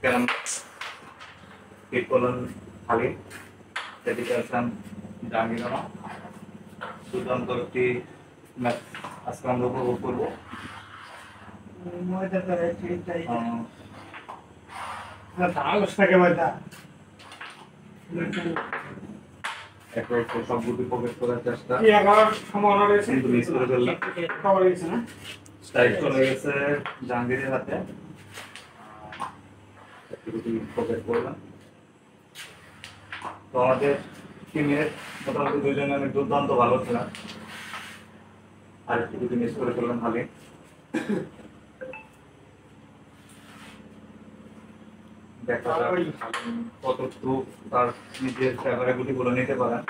কেন হিট করলেন হালিম, সেদিকে আছেন জাহাঙ্গীর রানা। দুর্দান্ত একটি ম্যাচ আজকে আমরা উপভোগ করবো। সব গুটি পকেট করার চেষ্টা কিন্তু মিস করে ফেললাম। স্ট্রাইক চলে গেছে জাহাঙ্গীরের হাতে, পকেট করলাম। তো আমাদের টিমের মোটামুটি দুইজনে অনেক দুর্দান্ত ভালো ছিলাম, আর একটু যদি মিস করে ফেললাম হালিম। দেখা যাক কতটুকু তার নিজের ফেভারে গুটিগুলো নিতে পারেন।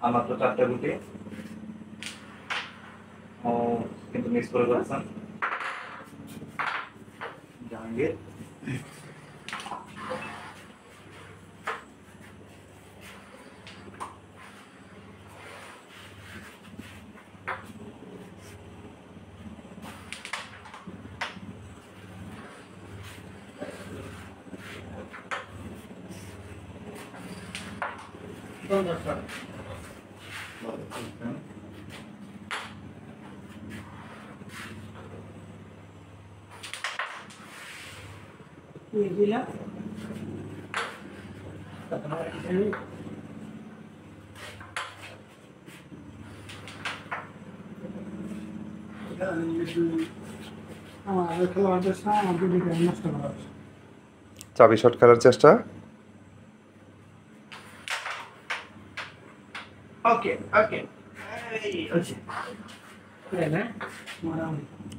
আমার তো 4টা গুটি, ও কিন্তু মিস করে ফেলছেন জাহাঙ্গীর। চাবি শট খেলার চেষ্টা,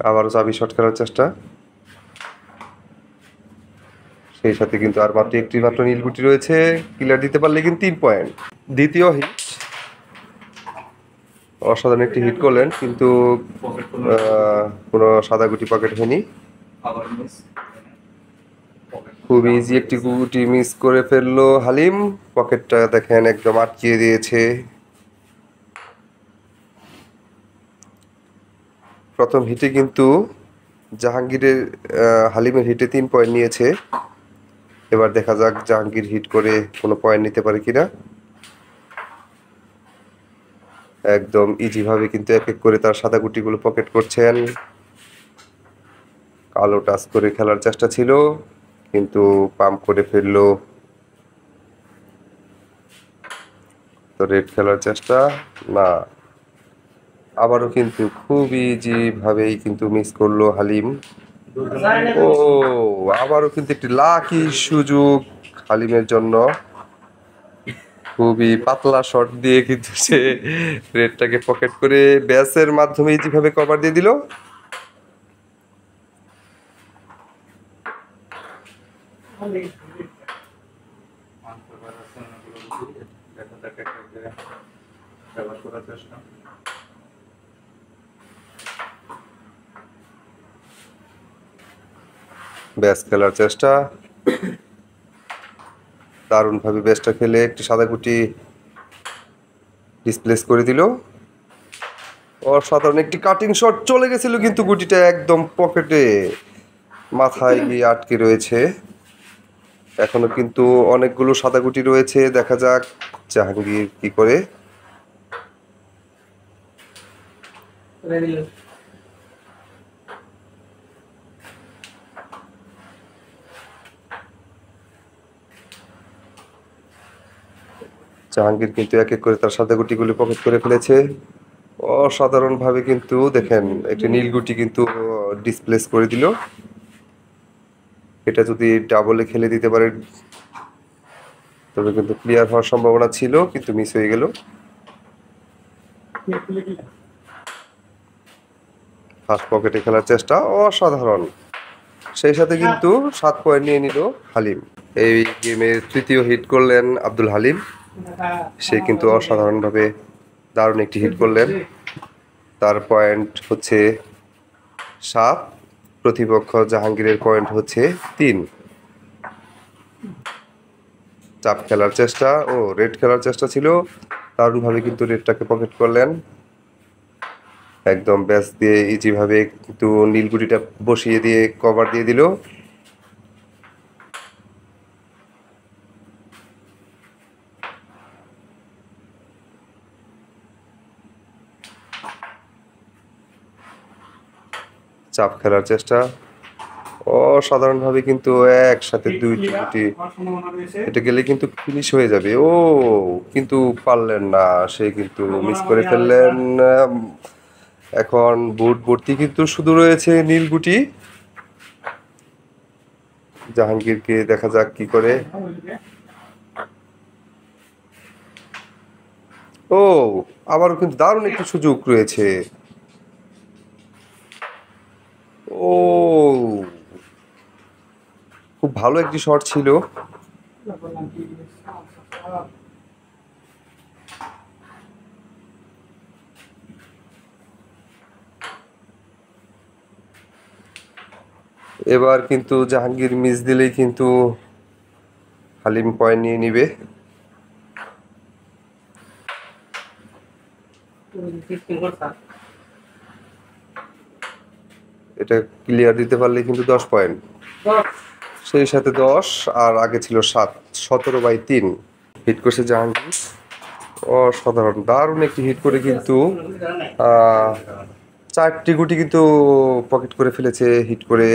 আবারও চাবি শট খেলার চেষ্টা। সেই সাথে কিন্তু আর মাত্র একটি মাত্র নীলগুটি রয়েছে, ক্লিয়ার দিতে পারলে কিন্তু 3 পয়েন্ট। দ্বিতীয় হিট, অসাধারণ একটি হিট করলেন কিন্তু কোনো সাদা গুটি পকেট হয়নি। খুব ইজি একটি গুটি মিস করে ফেললো হালিম, পকেটটা দেখেন একদম আটকিয়ে দিয়েছে। প্রথম হিটে কিন্তু জাহাঙ্গীরের হালিমের হিটে 3 পয়েন্ট নিয়েছে। এবার দেখা যাক জাহাঙ্গীর হিট করে কোনো পয়েন্ট নিতে পারে কিনা। একদম ইজি ভাবে কিন্তু এক এক করে তার সাদা গুটিগুলো পকেট করছেন। কালো টাচ করে খেলার চেষ্টা ছিল কিন্তু পাম্প করে ফেললো। তো রেড খেলার চেষ্টা না, আবারও কিন্তু খুব ইজি ভাবেই কিন্তু মিস করলো হালিম। ও আবারও কিন্তু একটি লাকি সুযোগ হালিমের জন্য, খুবই পাতলা শট দিয়ে কিন্তু সে রেডটাকে পকেট করে ব্যাসের মাধ্যমে যেভাবে কভার দিয়ে দিল। ব্যাস খেলার চেষ্টা, দারুণভাবে ব্যাসটা খেলে একটি সাদা গুটি ডিসপ্লেস করে দিল। অসাধারণ একটি কাটিং শট চলে গেছিল কিন্তু গুটিটা একদম পকেটে মাথায় গিয়ে আটকে রয়েছে। এখনো কিন্তু অনেকগুলো সাদা গুটি রয়েছে, দেখা যাক জাহাঙ্গীর কি করে। জাহাঙ্গীর কিন্তু এক এক করে তার সাদা গুটিগুলি পকেট করে ফেলেছে অসাধারণ ভাবে। কিন্তু দেখেন একটি নীল গুটি কিন্তু ডিসপ্লেস করে দিল। এটা যদি ডাবলে খেলে দিতে পারে তবে কিন্তু ক্লিয়ার হওয়ার সম্ভাবনা ছিল, কিন্তু মিস হয়ে গেল। ফার্স্ট পকেটে খেলার চেষ্টা অসাধারণ, সেই সাথে কিন্তু 7 পয়েন্ট নিয়ে নিল হালিম। এই গেমের তৃতীয় হিট করলেন আব্দুল হালিম, সে কিন্তু অসাধারণভাবে দারুণ একটি হিট করলেন। তার পয়েন্ট হচ্ছে 7, প্রতিপক্ষ জাহাঙ্গীরের পয়েন্ট হচ্ছে 3। চাপ খেলার চেষ্টা ও রেড খেলার চেষ্টা ছিল, দারুণভাবে কিন্তু রেডটাকে পকেট করলেন। একদম ব্যাস দিয়ে ইজি ভাবে কিন্তু নীলগুটিটা বসিয়ে দিয়ে কভার দিয়ে দিল। চাপ খেলার চেষ্টা, অসাধারণভাবে কিন্তু একসাথে দুইটি গুটি, এটা গেলে কিন্তু ফিনিশ হয়ে যাবে। ও কিন্তু পারলেন না, সে কিন্তু মিস করে ফেললেন। এখন বোর্ড ভর্তি কিন্তু শুধু রয়েছে নীল গুটি। জাহাঙ্গীরকে দেখা যাক কি করে। ও আবারও কিন্তু দারুণ একটি সুযোগ রয়েছে। ও খুব ভালো একটি শট ছিল। এবার কিন্তু জাহাঙ্গীর মিস দিলেই কিন্তু হালিম পয়েন্ট নিয়ে নিবে। এটা ক্লিয়ার দিতে পারলে কিন্তু 10 পয়েন্ট, সেই সাথে 10 আর আগে ছিল 7, 17/3 হিট করছে জাহাঙ্গীর। অসাধারণ দারুণ একটি হিট করে কিন্তু 4টি গুটি কিন্তু পকেট করে ফেলেছে হিট করে।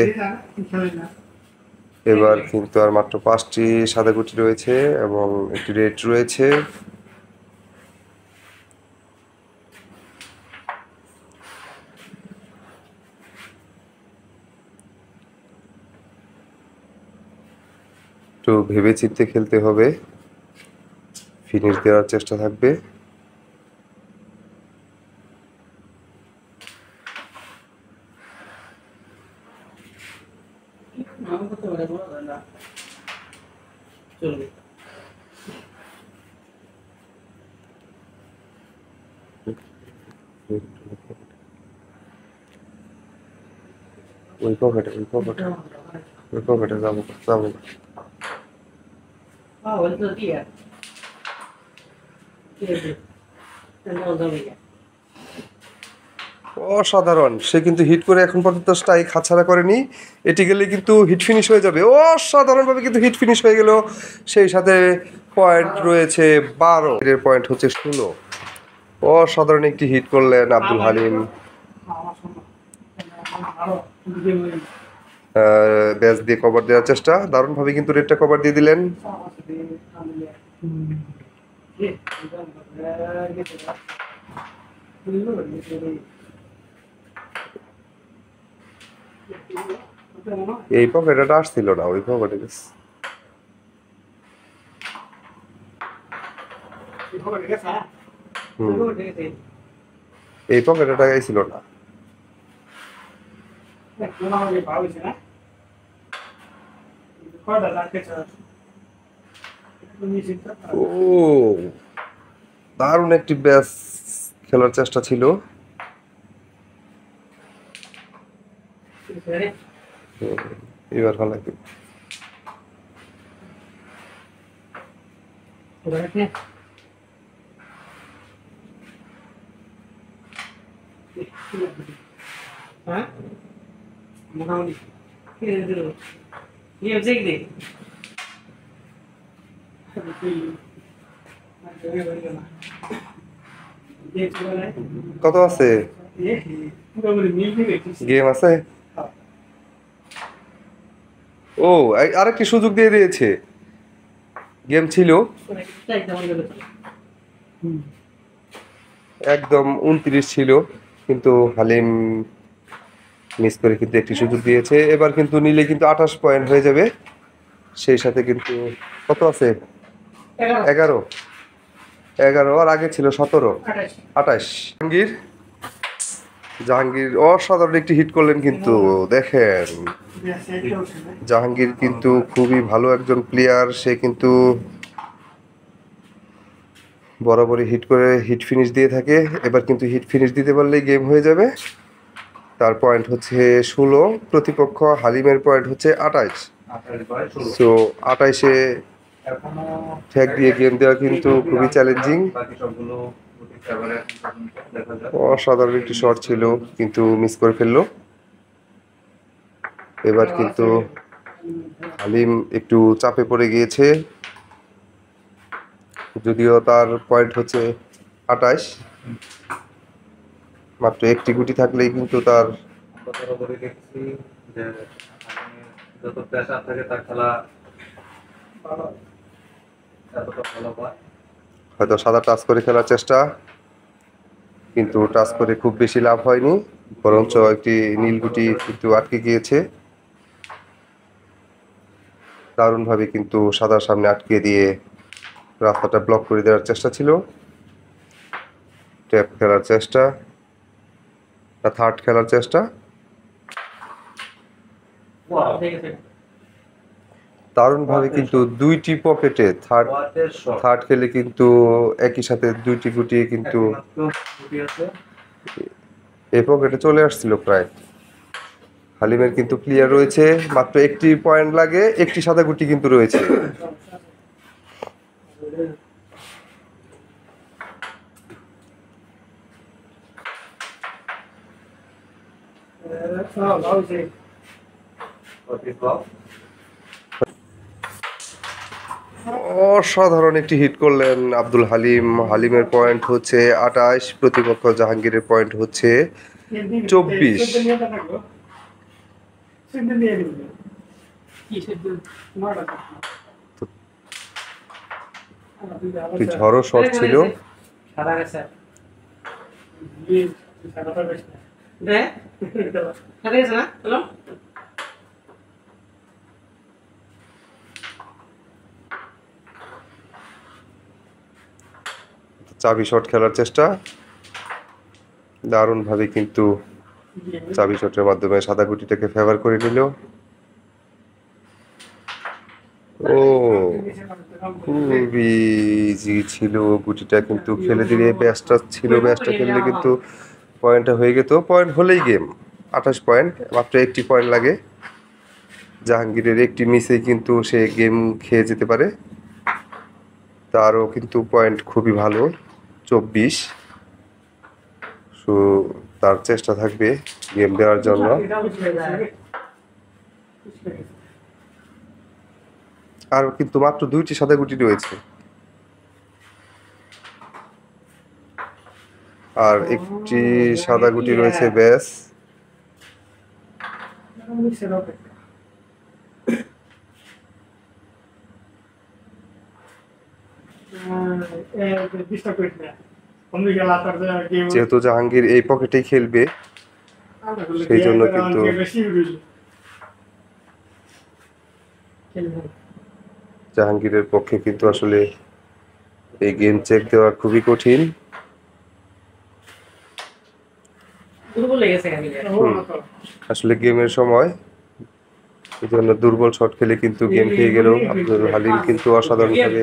এবার কিন্তু আর মাত্র 5টি সাদা গুটি রয়েছে এবং একটি রেড রয়েছে। একটু ভেবে চিন্তে খেলতে হবে, ফিনিশ দেওয়ার চেষ্টা থাকবে। ওই পকেটে যাবো। অসাধারণ, সে কিন্তু হিট করে এখন পর্যন্ত স্ট্রাইক হাতছাড়া করেনি। এটি গেলে কিন্তু হিট ফিনিশ হয়ে যাবে। অসাধারণভাবে কিন্তু হিট ফিনিশ হয়ে গেল। সেই সাথে পয়েন্ট রয়েছে 12, এর পয়েন্ট হচ্ছে 16। অসাধারণ একটি হিট করলেন আব্দুল হালিম। ব্যাস দিয়ে কভার দেওয়ার চেষ্টা, দারুণভাবে কিন্তু রেডটা কভার দিয়ে দিলেন। এই পকেটটা আসছিল না, ওই পকেটে গেছে। এই পকেটটা গাইছিল না। ও দারুণ একটি ব্যাস খেলার চেষ্টা ছিল। এবার ভালো লাগবে। কত আছে গেম আছে? ও আরেকটি সুযোগ দিয়ে দিয়েছে। গেম ছিল একদম 29 ছিল, কিন্তু হালিম মিস করে কিন্তু একটি সুযোগ দিয়েছে। এবার কিন্তু নিলে কিন্তু 28 পয়েন্ট হয়ে যাবে। সেই সাথে কিন্তু কত আছে? 11 আর আগে ছিল 17, 28। জাহাঙ্গীর অসাধারণ একটি হিট করলেন কিন্তু দেখেন, জাহাঙ্গীর কিন্তু খুবই ভালো একজন প্লেয়ার। সে কিন্তু বরাবরই হিট করে হিট ফিনিশ দিয়ে থাকে। এবার কিন্তু হিট ফিনিশ দিতে পারলেই গেম হয়ে যাবে। তার পয়েন্ট হচ্ছে 16, প্রতিপক্ষ হালিমের পয়েন্ট হচ্ছে 28। সো 28-এ ট্যাগ দিয়ে গেম দেওয়া কিন্তু খুবই চ্যালেঞ্জিং। অসাধারণ একটি শট ছিল, কিন্তু মিস করে ফেললো। এবার কিন্তু হালিম একটু চাপে পড়ে গিয়েছে, যদিও তার পয়েন্ট হচ্ছে 28। মাত্র একটি গুটি থাকলেই কিন্তু তার কথাটা বলে দেখছি যে আমি যত প্রেশার থাকে তার খেলা এতটা ভালো পায়। হয়তো সাদা টাচ করে খেলার চেষ্টা, কিন্তু টাচ করে খুব বেশি লাভ হয়নি, বরঞ্চ একটি নীল গুটি কিন্তু আটকে গিয়েছে। দারুণভাবে কিন্তু সাদার সামনে আটকে দিয়ে রাস্তাটা ব্লক করে দেওয়ার চেষ্টা ছিল। ট্যাপ খেলার চেষ্টা, থার্ড খেলার চেষ্টা, দারুণভাবে কিন্তু দুইটি পকেটে থার্ড খেলে কিন্তু একই সাথে দুইটি গুটি কিন্তু এই পকেটে চলে আসছিল প্রায়। হালিমের কিন্তু ক্লিয়ার রয়েছে, মাত্র একটি পয়েন্ট লাগে, একটি সাদা গুটি কিন্তু রয়েছে। অসাধারণ একটি হিট করলেন আব্দুল হালিম। হালিমের পয়েন্ট হচ্ছে 28, প্রতিপক্ষ জাহাঙ্গীরের পয়েন্ট হচ্ছে 24। একটি ঝড়ো শট ছিল। চাবি শট খেলার চেষ্টা, দারুণভাবে কিন্তু চাবি শটের মাধ্যমে সাদা গুটিটাকে ফেভার করে নিল। ও খুবই ইজি ছিল, গুটিটা কিন্তু খেলে দিলে ব্যাসটা ছিল, ব্যাসটা খেললে কিন্তু পয়েন্টটা হয়ে যেত। পয়েন্ট হলেই গেম। 28 পয়েন্ট, মাত্র একটি পয়েন্ট লাগে। জাহাঙ্গীরের একটি মিসেই কিন্তু সে গেম খেয়ে যেতে পারে। তারও কিন্তু পয়েন্ট খুবই ভালো, 24। সো তার চেষ্টা থাকবে গেম দেওয়ার জন্য। আর কিন্তু মাত্র দুইটি সাদা গুটি রয়েছে, আর একটি সাদা গুটি রয়েছে ব্যাস। যেহেতু জাহাঙ্গীর এই পকেটেই খেলবে, সেই জন্য কিন্তু জাহাঙ্গীরের পক্ষে কিন্তু আসলে এই গেম চেক দেওয়া খুবই কঠিন। আসলে গেমের সময় এই জন্য দুর্বল শট খেলে কিন্তু গেম খেয়ে গেল। আব্দুল হালিম কিন্তু অসাধারণভাবে